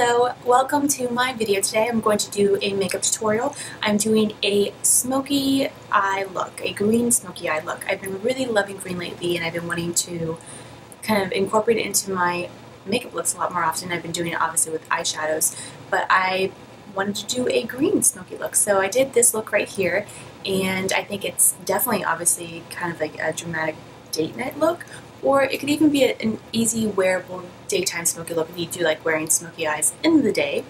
So welcome to my video. Today I'm going to do a makeup tutorial. I'm doing a smoky eye look, a green smoky eye look. I've been really loving green lately and I've been wanting to kind of incorporate it into my makeup looks a lot more often. I've been doing it obviously with eyeshadows, but I wanted to do a green smoky look. So I did this look right here, and I think it's definitely obviously kind of like a dramatic date night look, or it could even be an easy wearable daytime smoky look if you do like wearing smoky eyes in the day.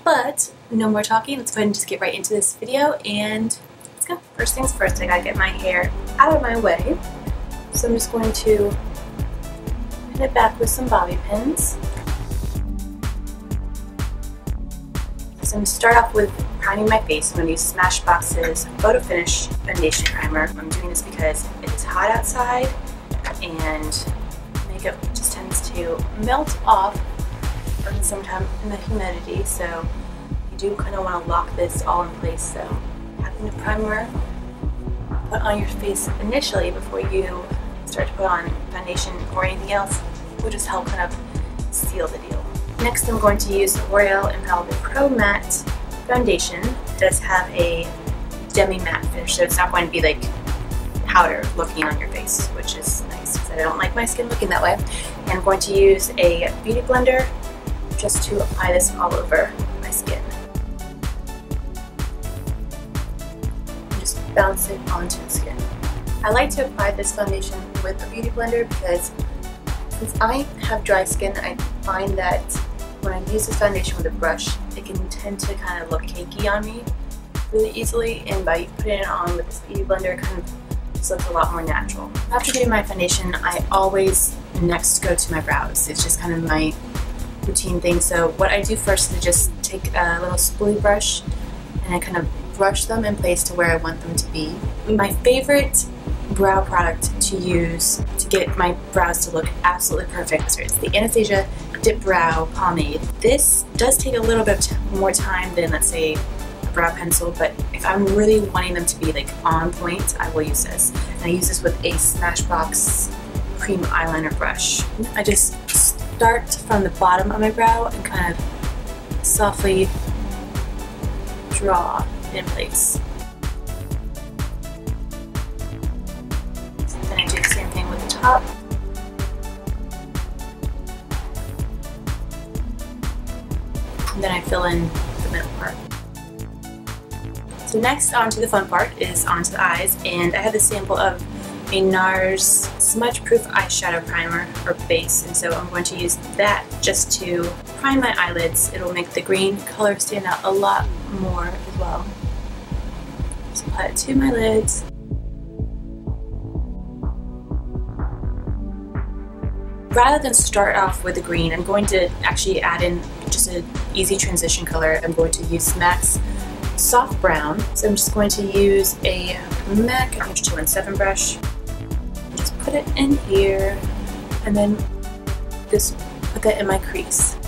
But no more talking, let's go ahead and just get right into this video and let's go. First things first, I gotta get my hair out of my way. So I'm just going to pin it back with some bobby pins. So I'm going to start off with priming my face. I'm going to use Smashbox's Photo Finish Foundation Primer. I'm doing this because it is hot outside and makeup just tends to melt off in the summertime in the humidity, so you do kind of want to lock this all in place. So having the primer put on your face initially before you start to put on foundation or anything else will just help kind of seal the deal. Next I'm going to use the L'Oreal Infallible Pro Matte Foundation. It does have a demi-matte finish, so it's not going to be like powder looking on your face, which is nice because I don't like my skin looking that way. And I'm going to use a beauty blender just to apply this all over my skin. And just bounce it onto the skin. I like to apply this foundation with a beauty blender because since I have dry skin, I find that when I use this foundation with a brush, it can tend to kind of look cakey on me really easily, and by putting it on with this beauty blender, it kind of just looks a lot more natural. After doing my foundation, I always next go to my brows. It's just kind of my routine thing. So what I do first is just take a little spoolie brush and I kind of brush them in place to where I want them to be. My favorite brow product to use to get my brows to look absolutely perfect is the Anastasia Dip Brow Pomade. This does take a little bit more time than, let's say, a brow pencil, but if I'm really wanting them to be like on point, I will use this. And I use this with a Smashbox cream eyeliner brush. I just start from the bottom of my brow and kind of softly draw it in place. Then I do the same thing with the top. And then I fill in the middle part. So next, onto the fun part is onto the eyes, and I have a sample of a NARS Smudge Proof Eyeshadow Primer or base, and so I'm going to use that just to prime my eyelids. It'll make the green color stand out a lot more as well. Just apply it to my lids. Rather than start off with the green, I'm going to actually add in just an easy transition color. I'm going to use MAC's Soft Brown. So I'm just going to use a MAC 217 brush. Just put it in here and then just put that in my crease.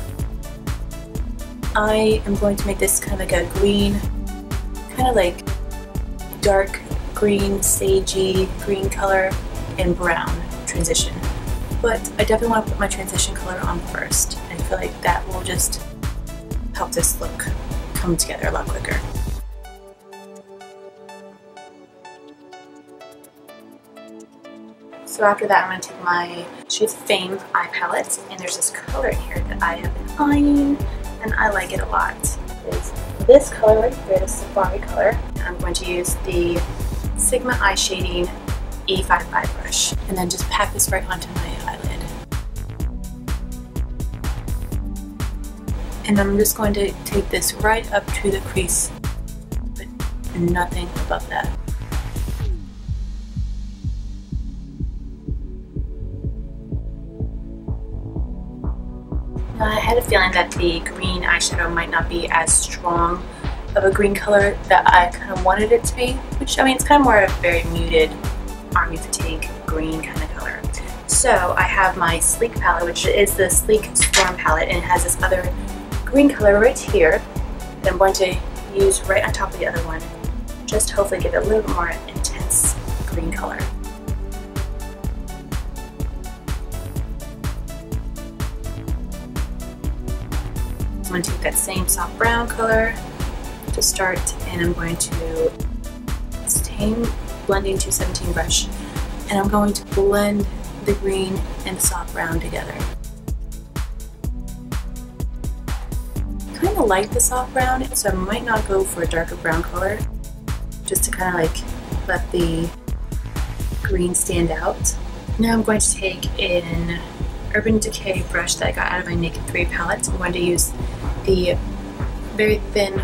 I am going to make this kind of like a green, kind of like dark green, sagey green color and brown transition. But I definitely want to put my transition color on first. I feel like that will just help this look come together a lot quicker. So after that, I'm going to take my She's Fame eye palette, and there's this color in here that I have been eyeing, and I like it a lot. It's this color right here, the Safari color. And I'm going to use the Sigma Eye Shading E55 brush, and then just pack this right onto my eyelid. And I'm just going to take this right up to the crease, but nothing above that. Now, I had a feeling that the green eyeshadow might not be as strong of a green color that I kind of wanted it to be, which, I mean, it's kind of more of a very muted Army Fatigue green kind of color. So I have my Sleek palette, which is the Sleek Storm palette, and it has this other green color right here that I'm going to use right on top of the other one, just to hopefully give it a little bit more intense green color. I'm going to take that same soft brown color to start, and I'm going to same blending 217 brush, and I'm going to blend the green and the soft brown together. I kind of like the soft brown, so I might not go for a darker brown color, just to kind of like let the green stand out. Now I'm going to take an Urban Decay brush that I got out of my Naked 3 palette. I'm going to use the very thin,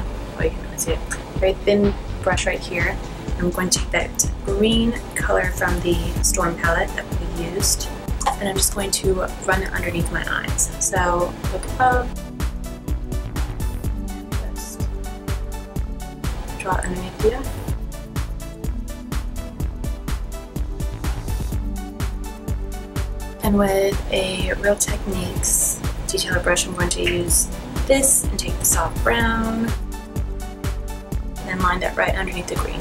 very thin brush right here. I'm going to take that green color from the Storm palette that we used, and I'm just going to run it underneath my eyes. So look up, just draw it underneath the eye. And with a Real Techniques detailer brush, I'm going to use this and take the soft brown and then line that right underneath the green.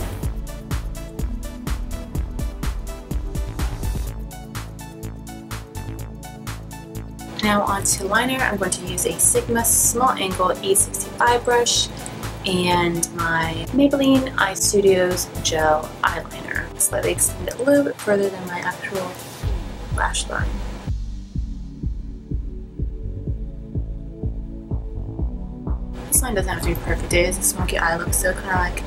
Now onto liner. I'm going to use a Sigma Small Angle E65 brush and my Maybelline Eye Studios Gel Eyeliner. Slightly extend it a little bit further than my actual lash line. This line doesn't have to be perfect. It is a smoky eye look, so it kind of like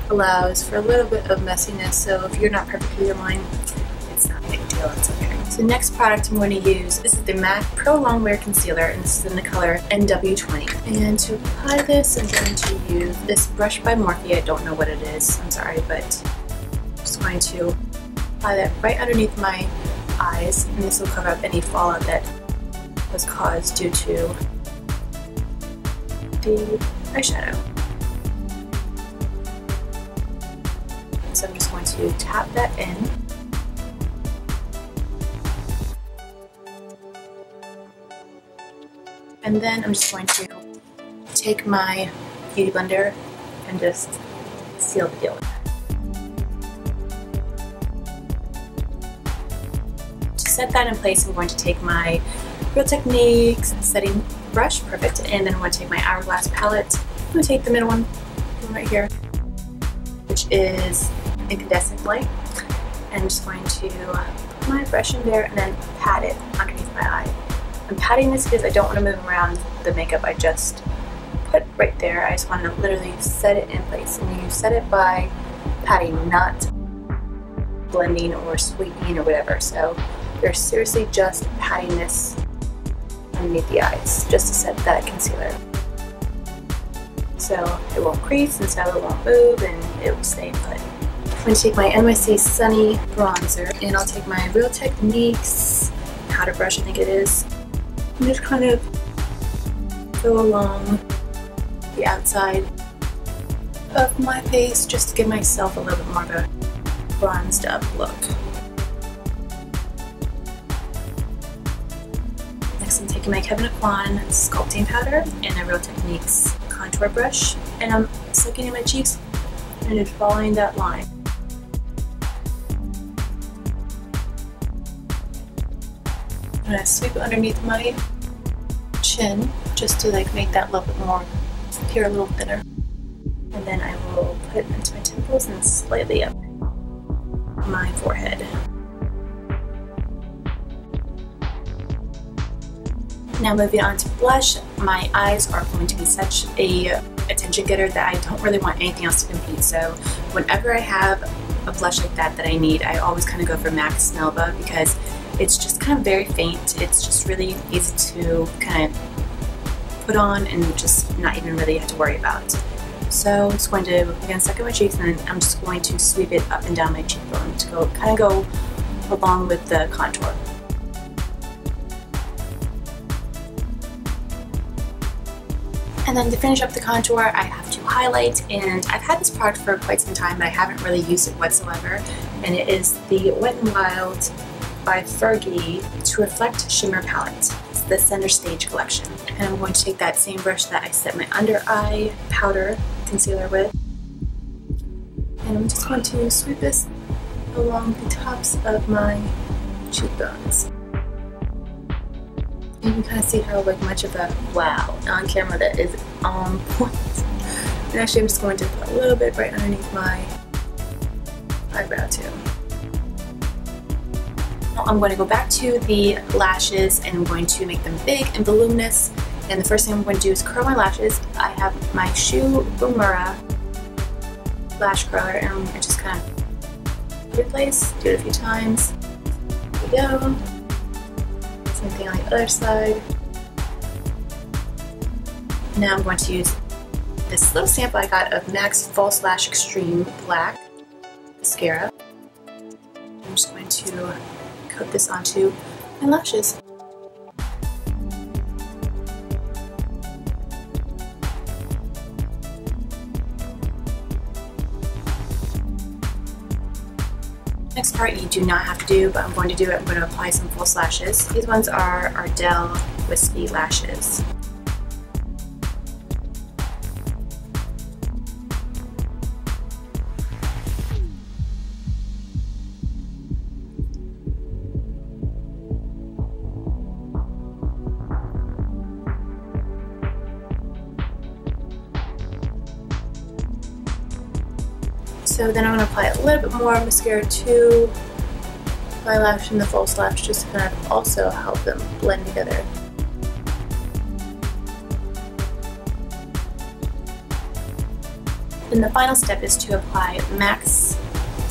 allows for a little bit of messiness. So if you're not perfectly aligned, it's not a big deal. It's okay. So the next product I'm going to use, this is the MAC Pro Longwear Concealer, and this is in the color NW20. And to apply this, I'm going to use this brush by Morphe. I don't know what it is. I'm sorry, but I'm just going to apply that right underneath my eyes, and this will cover up any fallout that was caused due to the eyeshadow. So I'm just going to tap that in. And then I'm just going to take my Beauty Blender and just seal the deal with that. To set that in place, I'm going to take my Real Techniques setting brush, perfect, and then I'm going to take my Hourglass palette. I'm going to take the middle one right here, which is Incandescent Light, and I'm just going to put my brush in there and then pat it underneath my eye. I'm patting this because I don't want to move around the makeup. I just put right there. I just want to literally set it in place, and you set it by patting, not blending or sweeping or whatever. So you're seriously just patting this underneath the eyes just to set that concealer, so it won't crease and so it won't move and it will stay put. I'm going to take my NYC Sunny bronzer, and I'll take my Real Techniques powder brush, I think it is, and just kind of go along the outside of my face just to give myself a little bit more of a bronzed up look. Next, I'm taking my Kevyn Aucoin sculpting powder and a Real Techniques contour brush, and I'm soaking in my cheeks and just following that line. I'm going to sweep it underneath my chin just to like make that a little bit more appear a little thinner. And then I will put it into my temples and slightly up my forehead. Now moving on to blush, my eyes are going to be such a attention getter that I don't really want anything else to compete. So whenever I have a blush like that I need, I always kind of go for MAC Melba because it's just kind of very faint. It's just really easy to kind of put on and just not even really have to worry about. So I'm just going to, again, suck in my cheeks, and then I'm just going to sweep it up and down my cheekbone to go kind of go along with the contour. And then to finish up the contour, I have to highlight, and I've had this product for quite some time, but I haven't really used it whatsoever, and it is the Wet n Wild by Fergie To Reflect Shimmer Palette. It's the Center Stage collection. And I'm going to take that same brush that I set my under eye powder concealer with, and I'm just going to sweep this along the tops of my cheekbones. You can kind of see how like much of a wow on camera that is on point. And actually I'm just going to put a little bit right underneath my eyebrow too. Now I'm going to go back to the lashes and I'm going to make them big and voluminous. And the first thing I'm going to do is curl my lashes. I have my Shu Uemura lash curler and I'm going to just kind of put it in place, do it a few times. There we go. Same thing on the other side. Now I'm going to use this little sample I got of MAC's False Lash Extreme Black mascara. I'm just going to coat this onto my lashes. Next part you do not have to do, but I'm going to do it. I'm going to apply some false lashes. These ones are Ardell Wispy Lashes. So then I'm going to apply a little bit more mascara to my lash and the false lash just to kind of also help them blend together. Then the final step is to apply MAC's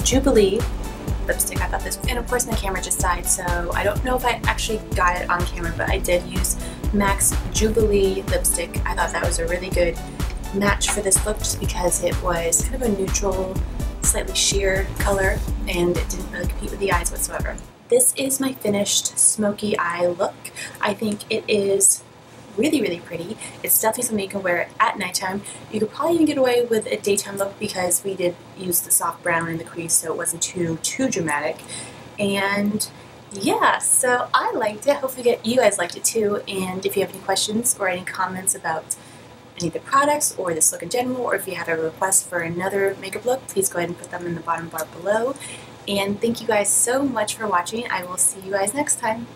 Jubilee lipstick. I thought this, and of course my camera just died, so I don't know if I actually got it on camera, but I did use MAC's Jubilee lipstick. I thought that was a really good match for this look just because it was kind of a neutral, slightly sheer color and it didn't really compete with the eyes whatsoever. This is my finished smoky eye look. I think it is really, really pretty. It's definitely something you can wear at nighttime. You could probably even get away with a daytime look because we did use the soft brown in the crease, so it wasn't too dramatic. And yeah, so I liked it. Hopefully you guys liked it too. And if you have any questions or any comments about any of the products or this look in general, or if you have a request for another makeup look, please go ahead and put them in the bottom bar below. And thank you guys so much for watching. I will see you guys next time.